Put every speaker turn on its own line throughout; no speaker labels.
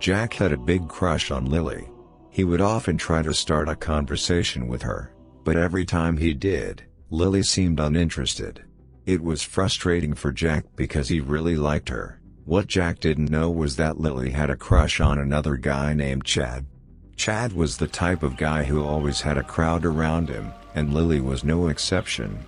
Jack had a big crush on Lily. He would often try to start a conversation with her, but every time he did, Lily seemed uninterested. It was frustrating for Jack because he really liked her. What Jack didn't know was that Lily had a crush on another guy named Chad. Chad was the type of guy who always had a crowd around him, and Lily was no exception.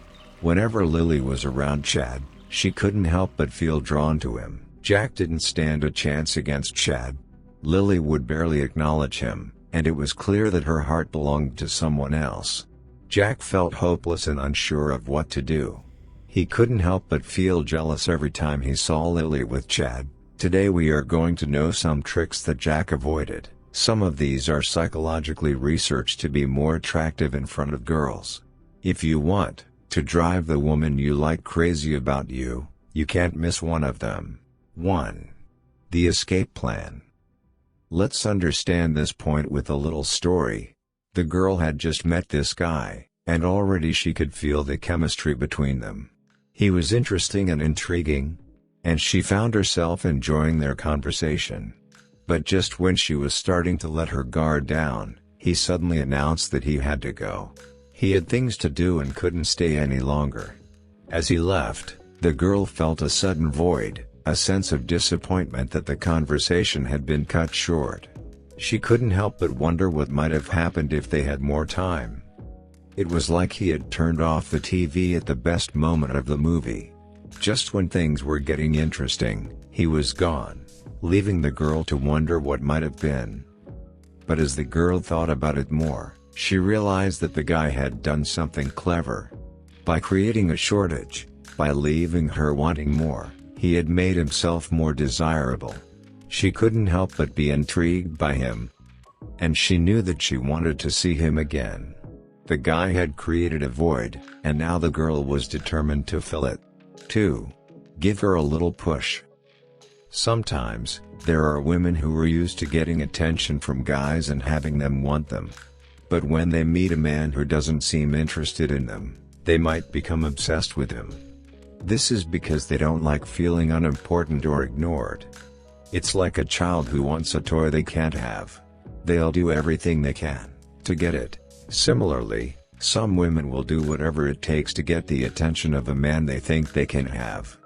Whenever Lily was around Chad, she couldn't help but feel drawn to him. Jack didn't stand a chance against Chad. Lily would barely acknowledge him, and it was clear that her heart belonged to someone else. Jack felt hopeless and unsure of what to do. He couldn't help but feel jealous every time he saw Lily with Chad. Today we are going to know some tricks that Jack avoided. Some of these are psychologically researched to be more attractive in front of girls. If you want to drive the woman you like crazy about you, you can't miss one of them. 1. The escape plan. Let's understand this point with a little story. The girl had just met this guy, and already she could feel the chemistry between them. He was interesting and intriguing, and she found herself enjoying their conversation. But just when she was starting to let her guard down, he suddenly announced that he had to go. He had things to do and couldn't stay any longer. As he left, the girl felt a sudden void, a sense of disappointment that the conversation had been cut short. She couldn't help but wonder what might have happened if they had more time. It was like he had turned off the TV at the best moment of the movie. Just when things were getting interesting, he was gone, leaving the girl to wonder what might have been. But as the girl thought about it more, she realized that the guy had done something clever. By creating a shortage, by leaving her wanting more, he had made himself more desirable. She couldn't help but be intrigued by him. And she knew that she wanted to see him again. The guy had created a void, and now the girl was determined to fill it. 2. Give her a little push. Sometimes, there are women who are used to getting attention from guys and having them want them. But when they meet a man who doesn't seem interested in them, they might become obsessed with him. This is because they don't like feeling unimportant or ignored. It's like a child who wants a toy they can't have. They'll do everything they can to get it. Similarly, some women will do whatever it takes to get the attention of a man they think they can have.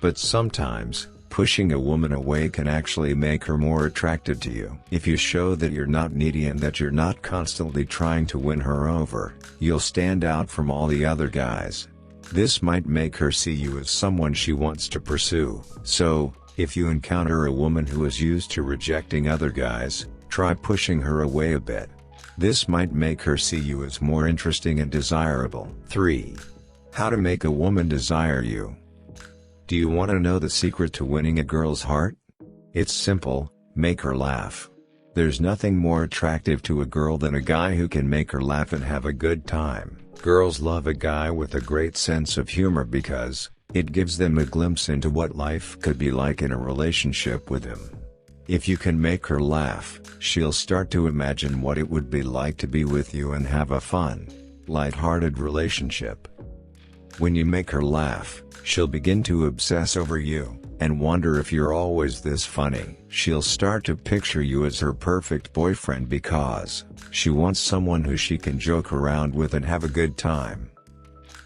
But sometimes, pushing a woman away can actually make her more attracted to you. If you show that you're not needy and that you're not constantly trying to win her over, you'll stand out from all the other guys. This might make her see you as someone she wants to pursue. So, if you encounter a woman who is used to rejecting other guys, try pushing her away a bit. This might make her see you as more interesting and desirable. 3. How to make a woman desire you. Do you want to know the secret to winning a girl's heart? It's simple: make her laugh. There's nothing more attractive to a girl than a guy who can make her laugh and have a good time. Girls love a guy with a great sense of humor because it gives them a glimpse into what life could be like in a relationship with him. If you can make her laugh, she'll start to imagine what it would be like to be with you and have a fun, light-hearted relationship. When you make her laugh, she'll begin to obsess over you, and wonder if you're always this funny. She'll start to picture you as her perfect boyfriend because she wants someone who she can joke around with and have a good time.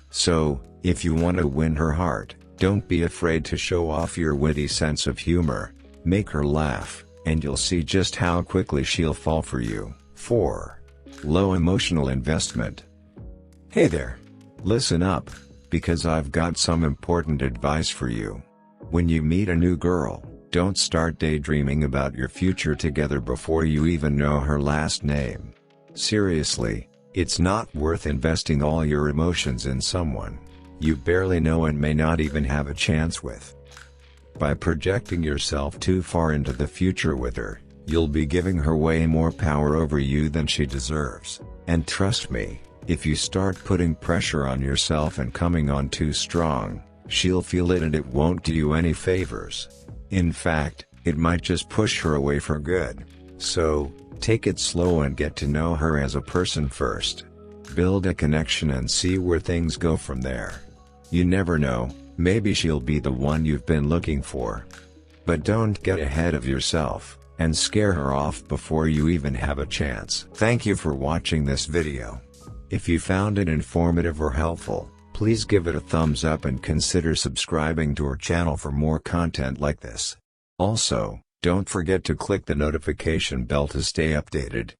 So, if you want to win her heart, don't be afraid to show off your witty sense of humor. Make her laugh, and you'll see just how quickly she'll fall for you. 4. Low emotional investment. Hey there! Listen up, because I've got some important advice for you. When you meet a new girl, don't start daydreaming about your future together before you even know her last name. Seriously, it's not worth investing all your emotions in someone you barely know and may not even have a chance with. By projecting yourself too far into the future with her, you'll be giving her way more power over you than she deserves. And trust me, if you start putting pressure on yourself and coming on too strong, she'll feel it and it won't do you any favors. In fact, it might just push her away for good. So, take it slow and get to know her as a person first. Build a connection and see where things go from there. You never know, maybe she'll be the one you've been looking for. But don't get ahead of yourself. and scare her off before you even have a chance. Thank you for watching this video. If you found it informative or helpful, please give it a thumbs up and consider subscribing to our channel for more content like this. Also, don't forget to click the notification bell to stay updated.